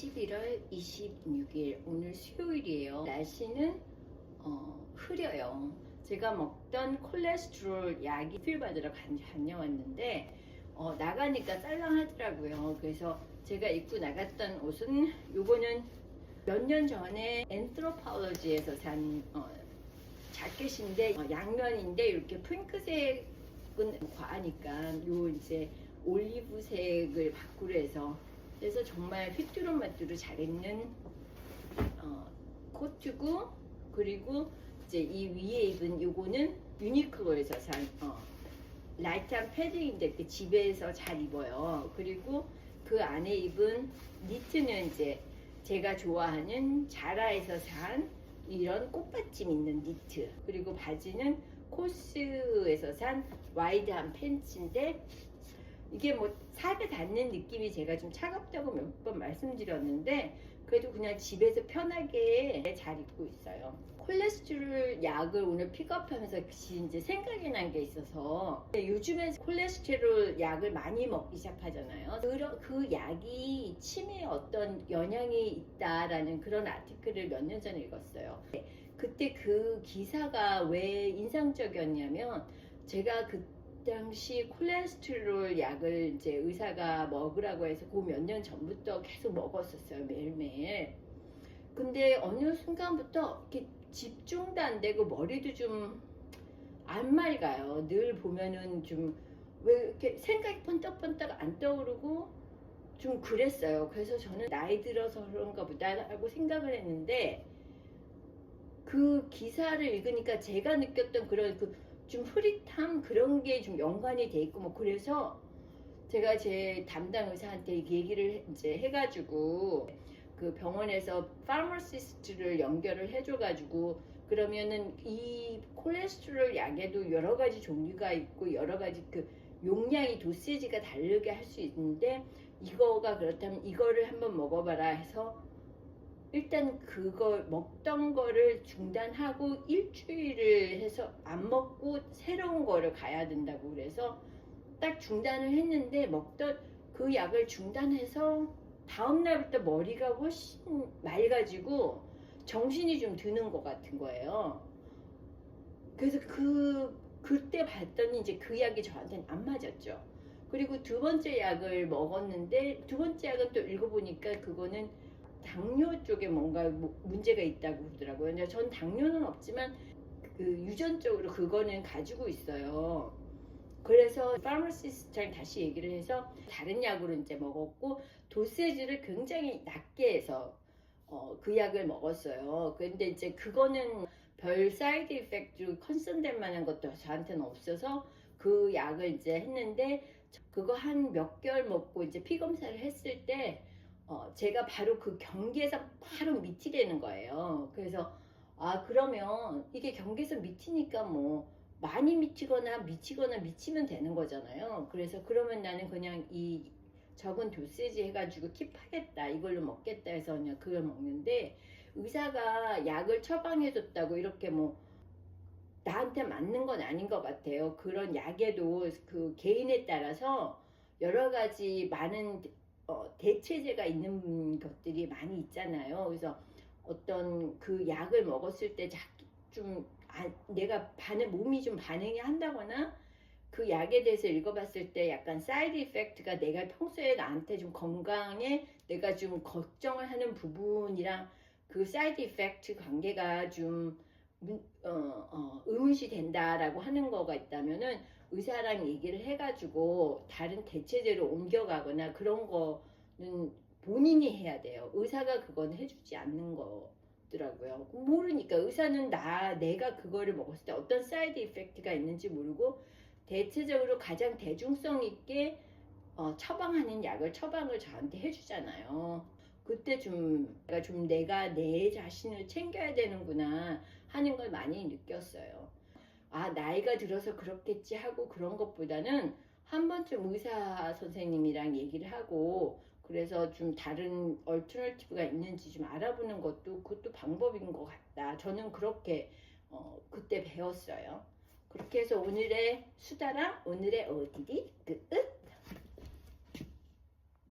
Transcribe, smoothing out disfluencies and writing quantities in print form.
11월 26일 오늘 수요일이에요. 날씨는 흐려요. 제가 먹던 콜레스테롤 약이 수술 받으러 다녀왔는데 나가니까 짤랑하더라고요. 그래서 제가 입고 나갔던 옷은 요거는 몇 년 전에 엔트로폴로지에서 산 자켓인데 양면인데 이렇게 핑크색은 과하니까 요 이제 올리브색을 바꾸려 해서 그래서 정말 휘뚜루마뚜루 잘 입는 코트고, 그리고 이제 이 위에 입은 요거는 유니클로에서 산 라이트한 패딩인데 이렇게 집에서 잘 입어요. 그리고 그 안에 입은 니트는 이제 제가 좋아하는 자라에서 산 이런 꽃받침 있는 니트, 그리고 바지는 코스에서 산 와이드한 팬츠인데 이게 뭐 살에 닿는 느낌이 제가 좀 차갑다고 몇 번 말씀드렸는데 그래도 그냥 집에서 편하게 잘 입고 있어요. 콜레스테롤 약을 오늘 픽업하면서 이제 생각이 난 게 있어서 요즘에 콜레스테롤 약을 많이 먹기 시작하잖아요. 그 약이 치매에 어떤 영향이 있다라는 그런 아티클을 몇 년 전에 읽었어요. 그때 그 기사가 왜 인상적이었냐면 제가 그 당시 콜레스테롤 약을 이제 의사가 먹으라고 해서 그 몇 년 전부터 계속 먹었었어요. 매일매일. 근데 어느 순간부터 이렇게 집중도 안 되고 머리도 좀 안 맑아요. 늘 보면은 좀 왜 이렇게 생각이 번떡번떡 안 떠오르고 좀 그랬어요. 그래서 저는 나이 들어서 그런가 보다 하고 생각을 했는데 그 기사를 읽으니까 제가 느꼈던 그런 좀 흐릿함 그런 게 좀 연관이 돼 있고 뭐 그래서 제가 제 담당 의사한테 얘기를 이제 해가지고 그 병원에서 파머시스트를 연결을 해줘가지고 그러면은 이 콜레스테롤 약에도 여러 가지 종류가 있고 여러 가지 그 용량이 도세지가 다르게 할 수 있는데 이거가 그렇다면 이거를 한번 먹어봐라 해서 일단 그거 먹던 거를 중단하고 일주일을 해서 안 먹고 새로운 거를 가야 된다고 그래서 딱 중단을 했는데 먹던 그 약을 중단해서 다음날부터 머리가 훨씬 맑아지고 정신이 좀 드는 것 같은 거예요. 그래서 그때 봤더니 이제 그 약이 저한테는 안 맞았죠. 그리고 두 번째 약을 먹었는데 두 번째 약은 또 읽어보니까 그거는 당뇨 쪽에 뭔가 문제가 있다고 그러더라고요. 전 당뇨는 없지만 그 유전적으로 그거는 가지고 있어요. 그래서 파머시스트랑 다시 얘기를 해서 다른 약으로 이제 먹었고 도세지를 굉장히 낮게 해서 그 약을 먹었어요. 그런데 이제 그거는 별 사이드 이펙트 컨선될 만한 것도 저한테는 없어서 그 약을 이제 했는데 그거 한 몇 개월 먹고 이제 피 검사를 했을 때 제가 바로 그 경계에서 바로 밑이 되는 거예요. 그래서 그러면 이게 경계에서 밑이니까 뭐 많이 미치거나 미치면 되는 거잖아요. 그래서 그러면 나는 그냥 이 적은 도세지 해가지고 킵하겠다, 이걸로 먹겠다 해서 그냥 그걸 먹는데 의사가 약을 처방해줬다고 이렇게 뭐 나한테 맞는 건 아닌 것 같아요. 그런 약에도 그 개인에 따라서 여러 가지 많은 대체제가 있는 것들이 많이 있잖아요. 그래서 어떤 그 약을 먹었을 때 좀 내가 몸이 좀 반응이 한다거나 그 약에 대해서 읽어봤을 때 약간 사이드 이펙트가 내가 평소에 나한테 좀 건강에 내가 좀 걱정을 하는 부분이랑 그 사이드 이펙트 관계가 좀 의문시 된다라고 하는 거가 있다면은 의사랑 얘기를 해가지고 다른 대체제로 옮겨가거나 그런 거는 본인이 해야 돼요. 의사가 그건 해주지 않는 거더라고요. 모르니까 의사는 내가 그거를 먹었을 때 어떤 사이드 이펙트가 있는지 모르고 대체적으로 가장 대중성 있게 처방하는 약을 처방을 저한테 해주잖아요. 그때 내가 내 자신을 챙겨야 되는구나 하는 걸 많이 느꼈어요. 나이가 들어서 그렇겠지 하고 그런 것보다는 한 번쯤 의사 선생님이랑 얘기를 하고 그래서 좀 다른 얼터너티브가 있는지 좀 알아보는 그것도 방법인 것 같다. 저는 그렇게 그때 배웠어요. 그렇게 해서 오늘의 수다랑 오늘의 어디디 끝.